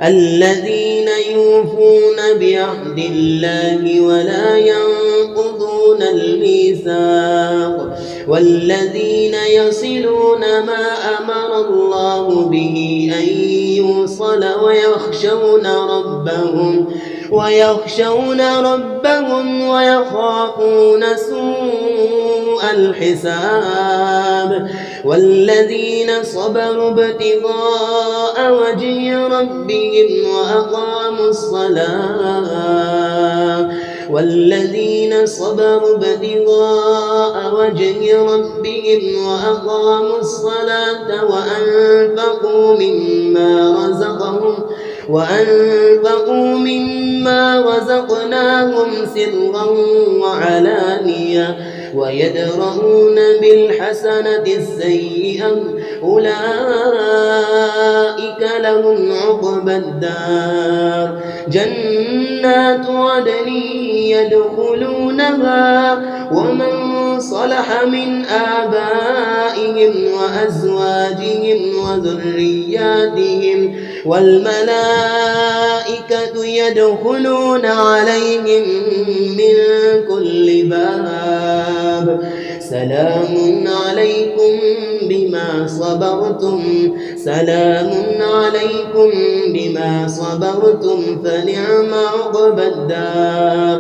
الذين يوفون بعهد الله ولا ينقضون الميثاق والذين يصلون ما أمر الله به أن يوصل ويخشون ربهم ويخافون سوء الحساب والذين صبروا ابتغاء وجه ربهم وأقاموا الصلاة وأنفقوا مما رزقناهم سرا وعلانية ويدرؤون بالحسنة السيئة أولئك لهم عقبى الدار جنات عدن يدخلونها ومن صلح من آبائهم وأزواجهم وذرياتهم والملائكة يدخلون عليهم من كل باب سلام عليكم بما صبرتم فنعم عقبى الدار.